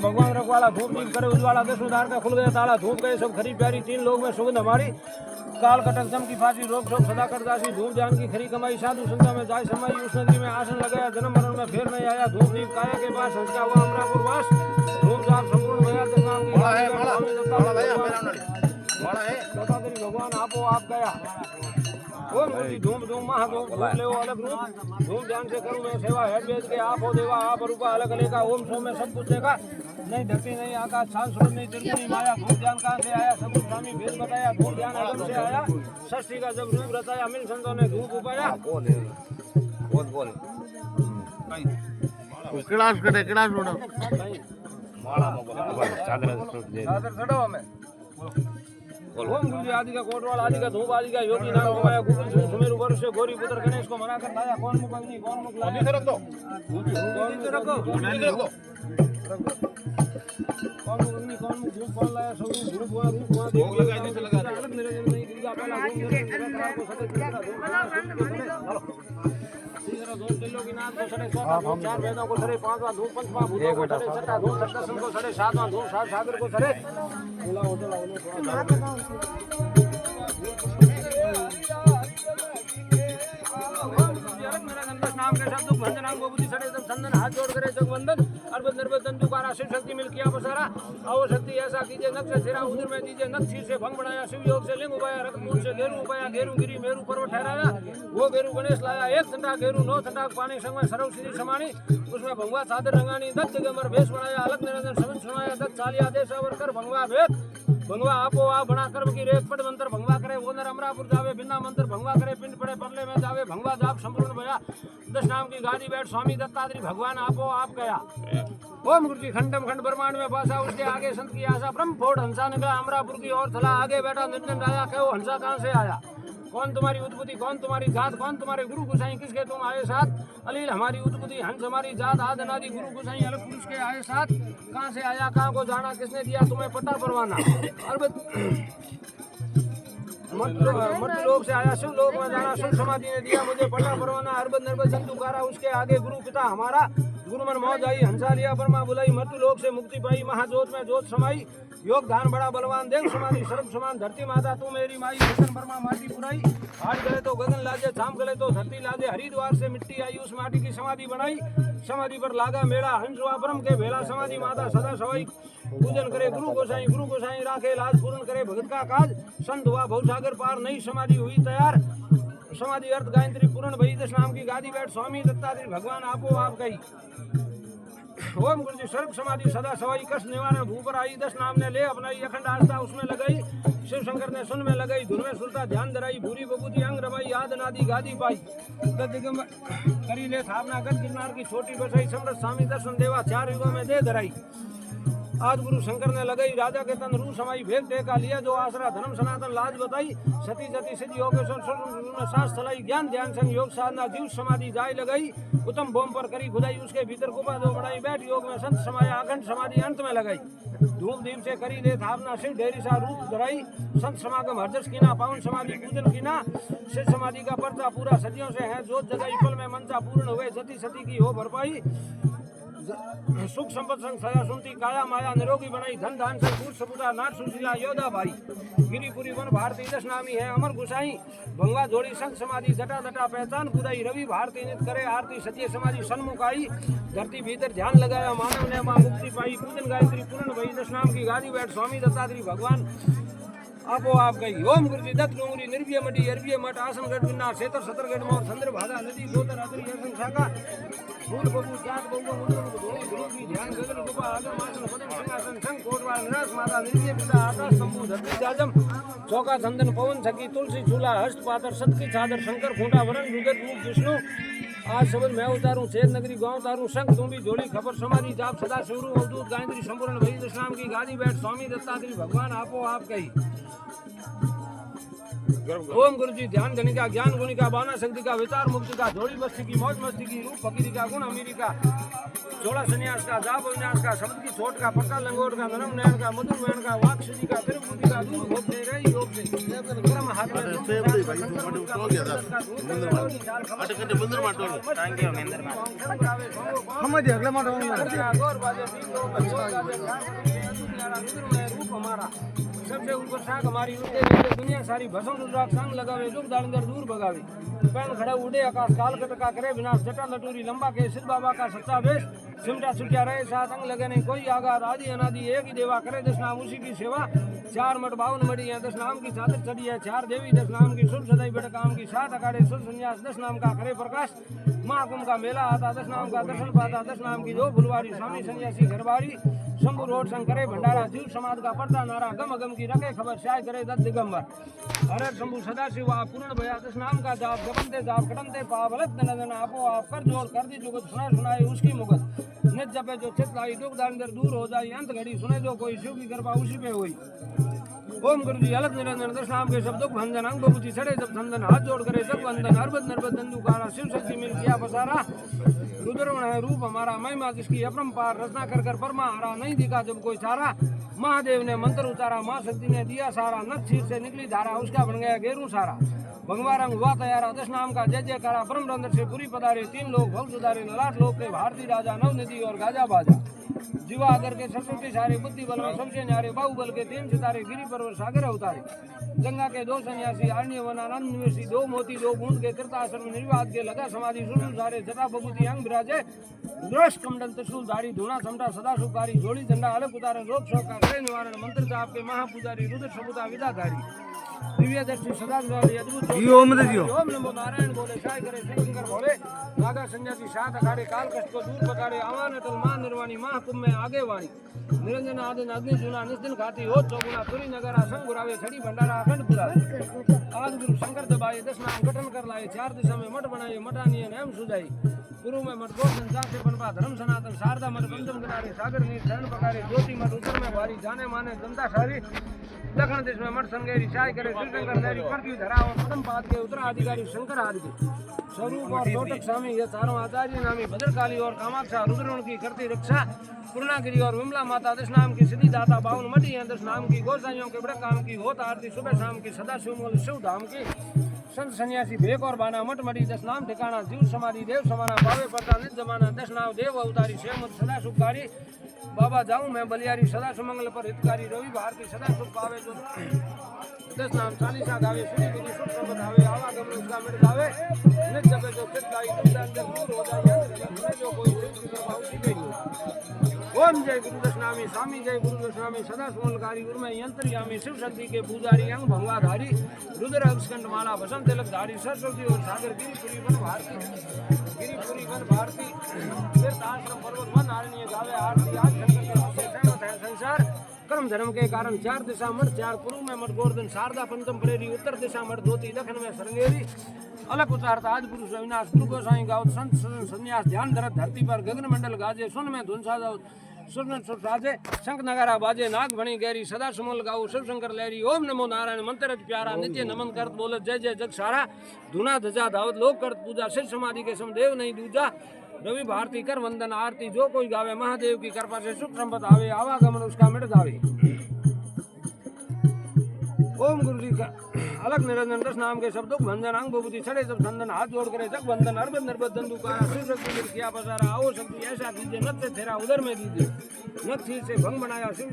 भगवान रखवाला धूप दीप करे उजवाला दस उधार का खुल गया ताला धूप गए सब खरी प्यारी तीन लोग में सुगंध हमारी काल कटक जम की फांसी रोक शोक सदा कर दासी धूप ध्यान की खरी कमाई साधु संता में जाय समाई उस नगरी में आसन लगाया जन्म मरण में फेर नहीं आया धूप दीप काया के पास हंसका हुआ अमरापुर वास धूप जाप संपूर्ण भया नाम की भगवान आपो आप गया ओम गुरु धूम धूम महाधूम धूम ले अलग रूप धूम ध्यान से करूं मैं सेवा हेड बेच के आप हो देवा आप रूपा अलग लेगा ओम सो में सब कुछ देगा नहीं धरती नहीं आकाश शांत सूरज नहीं चंद्र नहीं माया धूम ध्यान कहाँ से आया सब कुछ स्वामी भेद बताया धूम ध्यान अगम से आया षष्ठी का जब रूप रचाया मिल संतों ने धूप उपाया बोल क्लास करे क्लास उड़ो चादर चढ़ो हमें ओम गुरु आदि का कोटवाल आदि का धूप आदि का योगी नाम कमाया गुरु सुमेरु वर्ष गौरी पुत्र गणेश को मना कर लाया कौन मुख अग्नि कौन मुख लाया अभी से रख दो रखो कौन मुख अग्नि कौन मुख धूप कौन लाया सब गुरु को रूप को देव लगाने से लगा अलग निरंजन नहीं गिरगा पहला धूप को सब चलो तीसरा धूप दिलों की नाथ को सड़े चौथा धूप चार वेदों को सड़े पांचवा धूप पंचवा भूतों को सड़े छठा धूप सप्तम को सड़े सातवां धूप सात सागर को सड़े बोला हो चला नाम के शब्द भंजनांग गोबुद्धि सड़े तब चंदन हाथ जोड़ करे जगवंदन अर्बन निर्बत तंतुकारा शिव शक्ति मिल किया पसारा आओ शक्ति ऐसा कीजिए नक्ष सिरा उधर में दीजिए नक्ष से भंग बनाया शिव योग से लिंग उपाया रक्त मूल से घेरू उपाया घेरू गिरी मेरू पर्वत ठहराया वो घेरू गणेश लाया एक ठंडा घेरू 9 ठंडा पानी संग में सरव सीधी समानी उसमें भंगवा चादर रंगानी दत्त दिगंबर भेष बनाया अलग निरंजन समन सुनाया दत्त चालिया देश अवर कर भंगवा भेद भंगवा आपो आप बना कर्म की रेत पट मंत्र भंगवा करे वो नर अमरापुर जावे बिना मंत्र भंगवा करे पिंड पड़े परले में जावे भंगवा जाप संपूर्ण भया दस नाम की गादी बैठ स्वामी दत्तात्री भगवान आपो आप गया ओम गुरु जी खंडम खंड ब्रह्मांड में बसा उसके आगे संत की आशा ब्रह्म फोड़ हंसा निकला अमरापुर की ओर चला आगे बैठा निर्जन राजा कहो हंसा कहाँ से आया कौन तुम्हारी उत्पत्ति कौन तुम्हारी जात कौन तुम्हारे गुरु गुसाई किसके तुम आए साथ अलील हमारी उत्पत्ति हंस हमारी जात आद अनादि गुरु गुसाई अलग पुरुष के आए साथ कहाँ से आया कहाँ को जाना किसने दिया तुम्हें पता परवाना मृत्यु लोक से आया शिव लोक में जाना शिव समाधि ने दिया मुझे पटा परवाना अरबद नर्बद जंतुकारा उसके आगे गुरु पिता हमारा गुरु मन मौज आई हंसा लिया ब्रह्मा बुलाई मृत्यु लोक से मुक्ति पाई महाजोत में जोत समाई योग दान बड़ा बलवान देव समाधि सर्व समान धरती माता तू मेरी माई भूषण ब्रह्मा माटी पुराई हाथ गले तो गगन लाजे शाम गले तो धरती लाजे हरिद्वार से मिट्टी आई उस माटी की समाधि बनाई समाधि पर लागा मेला हंस हुआ ब्रह्म के भेला समाधि माता सदा सवाई पूजन करे गुरु गोसाई राखे लाज पूर्ण करे भगत का काज संत हुआ भवसागर पार नई समाधि हुई तैयार समाधि अर्थ गायत्री पूर्ण भई दस नाम की गादी बैठ स्वामी दत्तात्री भगवान आपो आप गई ओम गुरु जी सर्व समाधि सदा सवाई कष्ट निवारण भूपर आई दस नाम ने ले अपनाई अखंड आस्था उसमें लगाई शिव शंकर ने सुन में लगाई धुन में सुलता ध्यान धराई भूरी बबूती अंग रमाई याद नादी गादी पाई दिगंबर करी ले थापना गद गिरनार की छोटी बसाई समृत स्वामी दर्शन देवा 4 युगों में दे धराई आज गुरु शंकर ने लगाई राजा के तन रू समाई भेद टेका लिया जो आसरा धर्म सनातन लाज बताई सती जति सिद्धि योगेश्वर सांस चलाई ज्ञान ध्यान संग योग साधना जीव समाधि जाय लगाई उत्तम बोम पर करी खुदाई उसके भीतर कुपा दो बढ़ाई बैठ योग में संत समाया अखंड समाधि अंत में लगाई धूप दीप से करी ले थापना शिव ढेरी सा रूप धराई संत समागम हरजस कीना पावन समाधि पूजन कीना शिव समाधि का पर्चा पूरा सदियों से है जोत जगाई पल में मनसा पूर्ण हुए जति सती की हो भरपाई सुख संपत संग सदा सुनती काया माया निरोगी बनाई धन धान से पूछ सपुता नाट सुशीला योधा भाई गिरिपुरी वन भारती दस नामी है अमर गुसाई भंगा जोड़ी संग समाधि जटा जटा पहचान पुराई रवि भारती नित करे आरती सत्य समाधि सन्मुख आई धरती भीतर ध्यान लगाया मानव ने मां मुक्ति पाई पूजन गायत्री पूर्ण भई दस नाम की गादी बैठ स्वामी दत्तात्री भगवान आपो आप गई ओम गुरु जी दत्त डोंगरी निर्भय मटी अरबिय मठ आसनगढ़ बिन्ना सेतर सतरगढ़ मोर चंद्र भागा नदी गोतर अदरी यसन शाखा फूल बबू जात बबू मुद्र धोनी ध्रुवी ध्यान गगन गुफा आगम आसन पदम सिंहासन संग कोटवाल निराश माता निर्भय पिता आकाश शंभु धरती जाजम चौका चंदन पवन सखी तुलसी चूल्हा हस्त पातर सत की चादर शंकर खूंटा वरण रुदर रूप विष्णु आज शब्द मैं उतारूं शेर नगरी गांव उतारूं शंख तुम्बी जोड़ी खबर समाधि जाप सदा शिवरू अवधूत गायत्री संपूर्ण भई दशनाम की गादी बैठ स्वामी दत्तात्री भगवान आपो आप कही ओम गुरु जी ध्यान धनी का ज्ञान गुणी का बाना शक्ति का विचार मुक्ति का जोड़ी मस्ती की मौज मस्ती की रूप फकीरी का गुण अमीरी का जोड़ा संन्यास का जाप विन्यास का शब्द की छोट का पक्का लंगोट का धर्म नयन का मधुर वयन का वाक शुद्धि का फिर बुद्धि का दूर भोग से रही योग से कर्म हाथ में रूप हमारा सबसे ऊपर साग हमारी उड़ते दुनिया सारी भसम रुद्राक्ष संग लगावे दुख दालिंदर दूर भगावे पैन खड़े उड़े आकाश काल कटका करे विनाश जटा लटूरी लंबा के सिद्ध बाबा का सच्चा वेश सिमटा सुटिया रहे साथ अंग लगे नहीं कोई आगार आदि अनादि एक ही देवा करे 10 नाम उसी की सेवा 4 मठ 52 मड़ी है 10 नाम की चादर चढ़ी है 4 देवी 10 नाम की सुर सदाई बेटा काम की 7 अखाड़े सुर संन्यास 10 नाम का करे प्रकाश महाकुंभ का मेला आता 10 नाम का दर्शन पाता 10 नाम की 2 फुलवारी स्वामी सन्यासी घरवारी शंभु रोड शंकरे भंडारा जीव समाज का पर्दा नारा गम अगम की रखे खबर शाय करे दत्त दिगंबर हर शंभु सदाशिव आप पूर्ण भया 10 नाम का जाप जपनते जाप कटनते पाप अलग नंदन आपो आप कर जोड़ कर दी जुगत सुनाए उसकी मुगत नित जपे जो चित लाई दुख दारिद्र दूर हो जाए अंत घड़ी सुने जो कोई शिव की कृपा उसी पे हुई ओम गुरु जी अलग निरंजन 10 नाम के शब्दों भंजन अंग बबूती सड़े जब संदन हाथ जोड़ करे जब वंदन अर्बद नर्बद दंडुकारा शिव शक्ति मिल किया बसारा रुद्रवण है रूप हमारा महिमा जिसकी अपरंपार रचना कर कर परमा हारा नहीं दिखा जब कोई सारा महादेव ने मंत्र उतारा माँ शक्ति ने दिया सारा नख चीर से निकली धारा उसका बन गया गेरू सारा भगवा रंग हुआ तैयारा 10 नाम का जय जयकारा परम रंध्र से पूरी पधारे 3 लोग भव सुधारे ललाट लोग के भारती राजा नव निधि और गाजा बाजा जीवा आगर के सरस्वती सारे बुद्धि बल में सबसे न्यारे बाहुबल के 3 सितारे गिरी पर्वत सागर अवतारे गंगा के 2 सन्यासी आरण्य वनानंद निवेशी 2 मोती 2 बूंद के कृताश्रम निर्वाद के लगा समाधि सुन सारे जटा बबूती अंग विराजे द्रोष कमंडल त्रिशूल धारी धूणा समटा सदा सुखारी जोड़ी झंडा अलग उतारण रोग शोक का करे निवारण मंत्र जाप के महापुजारी रुद्र सबूता विदाधारी दिव्य दृष्टि सदा अद्भुत ओम नमो नारायण बोले साय करे शंकर भोले नागा सन्यासी 7 अखाड़े काल कष्ट को दूर पकारे आवान अटल मां निर्वाणी महाकुंभ में आगे वाणी निरंजन आदि अग्नि जूना निस्दिन खाती हो चौगुना तुरी नगरा संग गुरावे छड़ी भंडारा अखंड पुरावे आज गुरु शंकर दबाए 10 नाम गठन कर लाए 4 दिशा में मठ बनाए मठानिय नेम सुजाई गुरु में मठ को संसार से बनपा धर्म सनातन शारदा मठ पंचम किनारे सागर नीर शरण पकारे ज्योति मठ उत्तर में भारी जाने माने जनता सारी दक्षिण देश में मठ संगेरी चाय करे श्रीशंकर नहरी पृथ्वी धरा और प्रथम पाद के उत्तराधिकारी शंकर आदि के स्वरूप और टोटक स्वामी ये चारों आचार्य नामी भद्रकाली और कामाक्षा रुद्रवण की करती रक्षा पूर्णागिरी और विमला माता 10 नाम की सिद्धि दाता 52 मठी है 10 नाम की गोसाइयों के बड़े काम की होत आरती सुबह शाम की सदा शिव धाम की संत सन्यासी भेक और बाना मठ मड़ी 10 नाम ठिकाना जीव समाधि देव समाना पावे पड़ता नित जमाना 10 नाम देव अवतारी सेमत सदा सुखकारी बाबा जाऊं मैं बलियारी सदा सुमंगल पर हितकारी रवि भारती सदा सुख पावे जो 10 नाम चालीसा गावे श्री गुरु सुख संपत आवे आवागमन उसका मिट गावे नित जपे जो चित लाई दुख अंदर दूर हो जाए जो कोई शिव की कृपा उसी पे ओम जय गुरु दशनामी स्वामी जय गुरु दशनामी सदा सुमंगलकारी गुरु में यंत्रयामी शिव शक्ति के पूजारी अंग भंगाधारी रुद्र अक्षकंड माला बसंत तिलक धारी सरस्वती और सागर गिरिपुरी वन भारती तीर्थ आश्रम पर्वत वन आरण्य गावे आरती आज शंकर के से सहमत है संसार कर्म धर्म के कारण 4 दिशा मठ 4 पूर्व में मठ गोवर्धन शारदा पंचम प्रेरी उत्तर दिशा मठ धोती दक्षिण में श्रृंगेरी अलग उतारता आज गुरु अविनाश गुरु गोसाई गाँव संत संन्यास ध्यान धरत धरती पर गगन मंडल गाजे सुन में धुन साजा सुरन सुराजे शंख नगारा बाजे नाग भणी गहरी सदा सुमल गाऊ शिव शंकर लहरी ओम नमो नारायण मंत्र प्यारा नित्य नमन करत बोले जय जय जग सारा धुना धजा दावत लोक करत पूजा शिव समाधि के समदेव नहीं दूजा रवि भारती कर वंदन आरती जो कोई गावे महादेव की कृपा से सुख संपत आवे आवागमन उसका मिट जावे ओम गुरु जी का अलग निरंजन 10 नाम के शब्दों भंजन अंग बबूती छड़े जब संदन हाथ जोड़ करे जग बंधन अर्बद नर्बद दंडुकारा शिव शक्ति किया पसारा आओ शक्ति ऐसा कीजिए नथ से तेरा उधर में दीजिए नथ से भंग बनाया शिव